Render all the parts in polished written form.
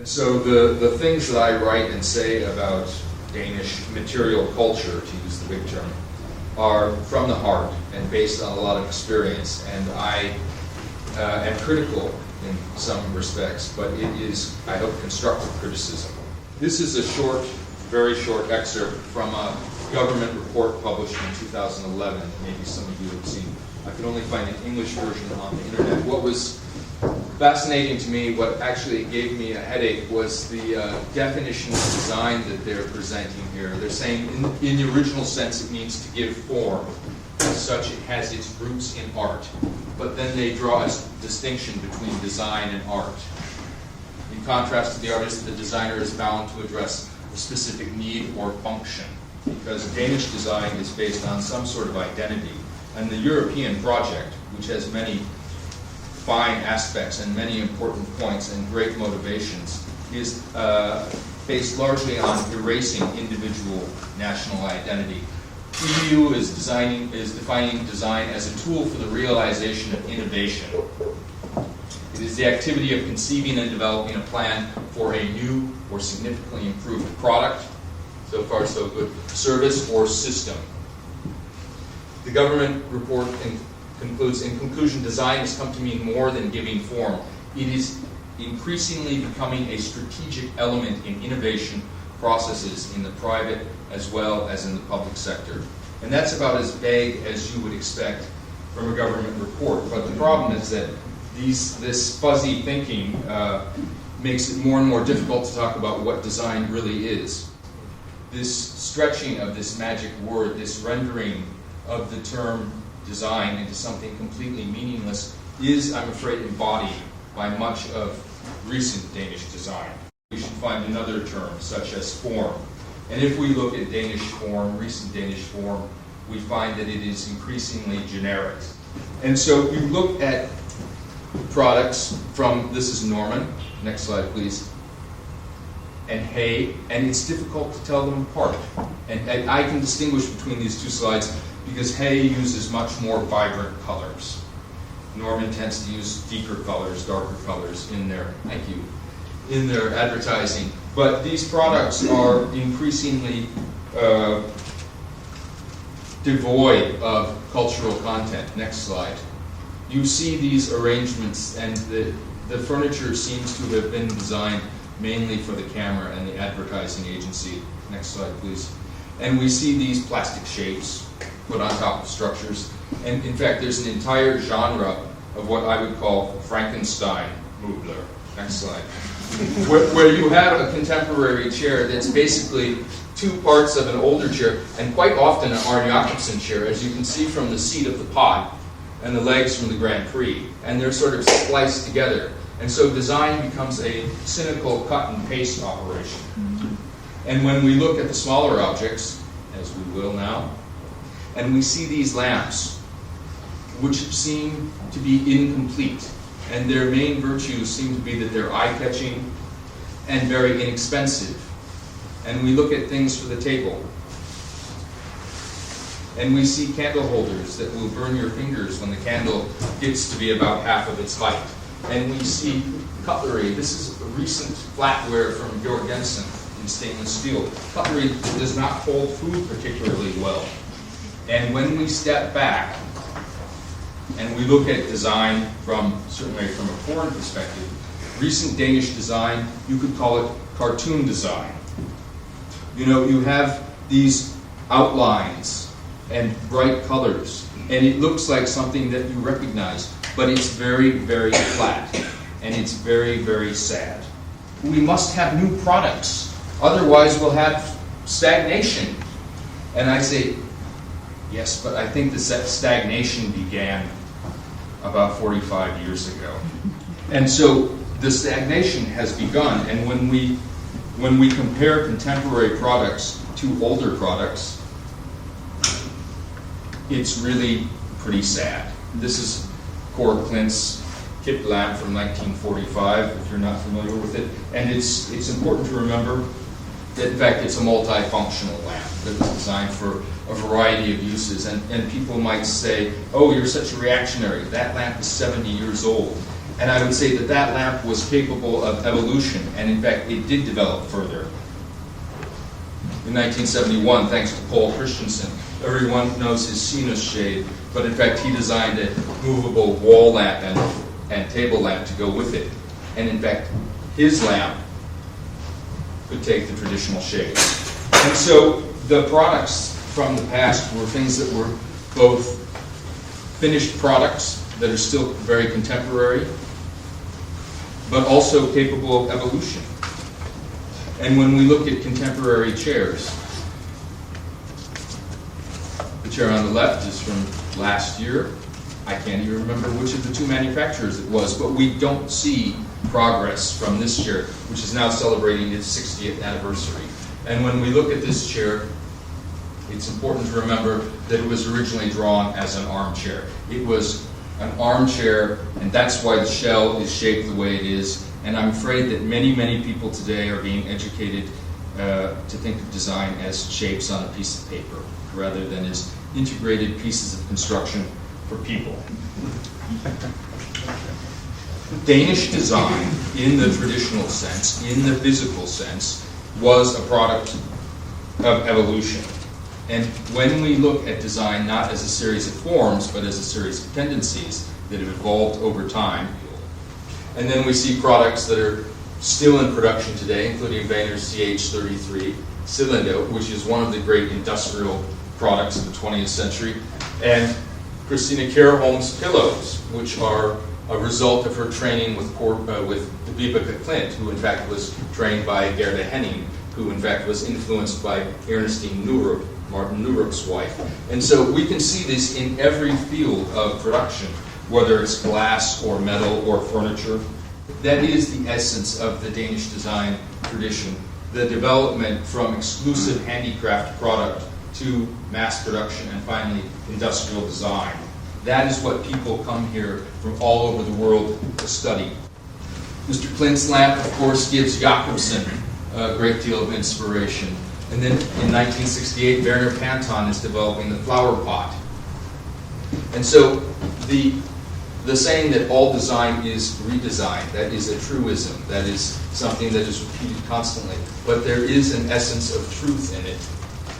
And so the things that I write and say about Danish material culture, to use the big term, are from the heart and based on a lot of experience. And I am critical in some respects, but it is, I hope, constructive criticism. This is a short, very short excerpt from a government report published in 2011. Maybe some of you have seen. I could only find an English version on the internet. What was fascinating to me, what actually gave me a headache, was the definition of design that they're presenting here. They're saying in the original sense it means to give form. As such, it has its roots in art. But then they draw a distinction between design and art. In contrast to the artist, the designer is bound to address a specific need or function, because Danish design is based on some sort of identity. And the European project, which has many fine aspects and many important points and great motivations, is based largely on erasing individual national identity. EU is defining design as a tool for the realization of innovation. It is the activity of conceiving and developing a plan for a new or significantly improved product, so far so good, service or system. The government report concludes, in conclusion, design has come to mean more than giving form. It is increasingly becoming a strategic element in innovation processes in the private as well as in the public sector. And that's about as vague as you would expect from a government report. But the problem is that this fuzzy thinking makes it more and more difficult to talk about what design really is. This stretching of this magic word, this rendering of the term design into something completely meaningless is, I'm afraid, embodied by much of recent Danish design. We should find another term, such as form. And if we look at Danish form, recent Danish form, we find that it is increasingly generic. And so you look at products from, this is Norman, next slide please, and Hay, and it's difficult to tell them apart. And I can distinguish between these two slides because Hay uses much more vibrant colors. Norman tends to use deeper colors, darker colors in their, thank you, in their advertising. But these products are increasingly devoid of cultural content. Next slide. You see these arrangements, and the furniture seems to have been designed mainly for the camera and the advertising agency. Next slide, please. And we see these plastic shapes put on top of structures. And in fact, there's an entire genre of what I would call Frankenstein Möbler. Next slide. where you have a contemporary chair that's basically two parts of an older chair, and quite often an Arne Jacobsen chair, as you can see from the seat of the pod and the legs from the Grand Prix. And they're sort of spliced together. And so design becomes a cynical cut and paste operation. And when we look at the smaller objects, as we will now, and we see these lamps, which seem to be incomplete, and their main virtues seem to be that they're eye-catching and very inexpensive. And we look at things for the table, and we see candle holders that will burn your fingers when the candle gets to be about half of its height. And we see cutlery. This is a recent flatware from Georg Jensen in stainless steel. Cutlery that does not hold food particularly well. And when we step back and we look at design from, certainly from a foreign perspective, recent Danish design, you could call it cartoon design. You know, you have these outlines and bright colors, and it looks like something that you recognize, but it's very, very flat, and it's very, very sad. We must have new products, otherwise we'll have stagnation. And I say, yes, but I think the stagnation began about 45 years ago. And so the stagnation has begun, and when we compare contemporary products to older products, it's really pretty sad. This is Cor Klint's Kip lamp from 1945, if you're not familiar with it. And it's important to remember that in fact it's a multifunctional lamp that was designed for a variety of uses. And people might say, oh, you're such a reactionary. That lamp is 70 years old. And I would say that that lamp was capable of evolution, and in fact it did develop further. In 1971, thanks to Paul Christensen, everyone knows his Sinus shade, but in fact he designed a movable wall lamp and table lamp to go with it. And in fact, his lamp could take the traditional shade. And so the products from the past were things that were both finished products that are still very contemporary, but also capable of evolution. And when we look at contemporary chairs, the chair on the left is from last year. I can't even remember which of the two manufacturers it was, but we don't see progress from this chair, which is now celebrating its 60th anniversary. And when we look at this chair, it's important to remember that it was originally drawn as an armchair. It was an armchair, and that's why the shell is shaped the way it is. And I'm afraid that many, many people today are being educated to think of design as shapes on a piece of paper, rather than as integrated pieces of construction for people. Danish design, in the traditional sense, in the physical sense, was a product of evolution. And when we look at design not as a series of forms, but as a series of tendencies that have evolved over time, and then we see products that are still in production today, including Wehner's CH33 cylinder, which is one of the great industrial products of the 20th century, and Christina Kjærholm's pillows, which are a result of her training with Vibeke Klint, who in fact was trained by Gerda Henning, who in fact was influenced by Ernestine Nuruk, Martin Nuruk's wife. And so we can see this in every field of production, whether it's glass or metal or furniture. That is the essence of the Danish design tradition, the development from exclusive handicraft product to mass production and finally industrial design. That is what people come here from all over the world to study. Mr. Klint's lamp, of course, gives Jacobsen a great deal of inspiration. And then in 1968, Werner Panton is developing the flower pot. And so the saying that all design is redesign, that is a truism, that is something that is repeated constantly. But there is an essence of truth in it.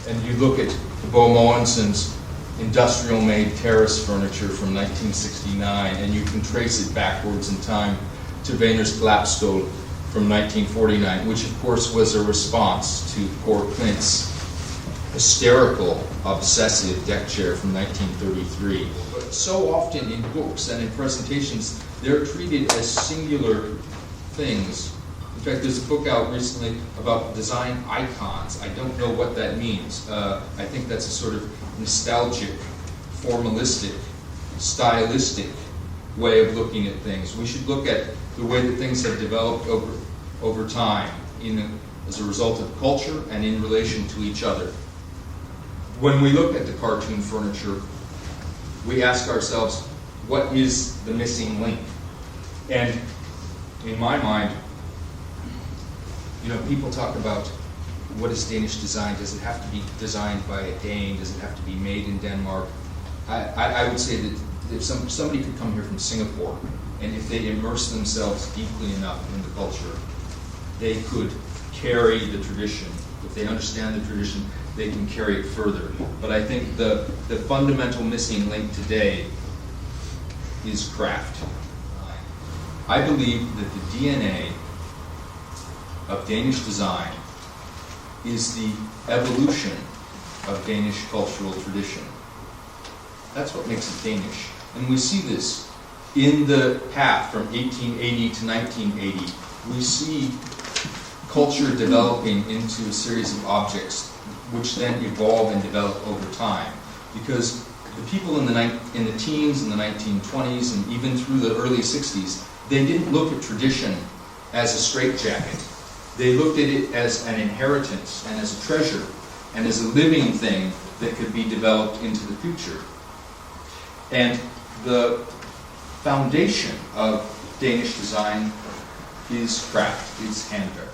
And you look at Bo Mogensen's industrial-made terrace furniture from 1969, and you can trace it backwards in time to Wehner's Klappstol from 1949, which of course was a response to poor Klint's hysterical, obsessive deck chair from 1933. But so often in books and in presentations, they're treated as singular things. In fact, there's a book out recently about design icons. I don't know what that means. I think that's a sort of nostalgic, formalistic, stylistic way of looking at things. We should look at the way that things have developed over time as a result of culture and in relation to each other. When we look at the cartoon furniture, we ask ourselves, what is the missing link? And in my mind, people talk about what is Danish design. Does it have to be designed by a Dane? Does it have to be made in Denmark? I would say that if somebody could come here from Singapore, and if they immerse themselves deeply enough in the culture, they could carry the tradition. If they understand the tradition, they can carry it further. But I think the fundamental missing link today is craft. I believe that the DNA of Danish design is the evolution of Danish cultural tradition. That's what makes it Danish. And we see this in the path from 1880 to 1980. We see culture developing into a series of objects which then evolve and develop over time. Because the people in the teens, in the 1920s, and even through the early 60s, they didn't look at tradition as a straitjacket. They looked at it as an inheritance and as a treasure and as a living thing that could be developed into the future. And the foundation of Danish design is craft, is handwerk.